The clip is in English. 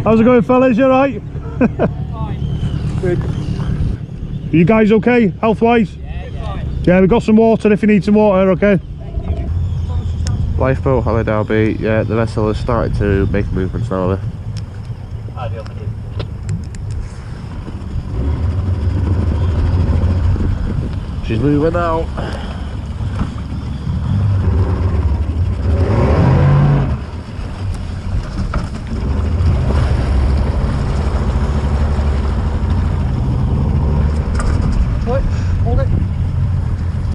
How's it going, fellas? You alright? Good. Are you guys okay, health-wise? Yeah, we've got some water if you need some water, okay? Lifeboat, Holly Derby, yeah, the vessel has started to make movements now. She's moving now.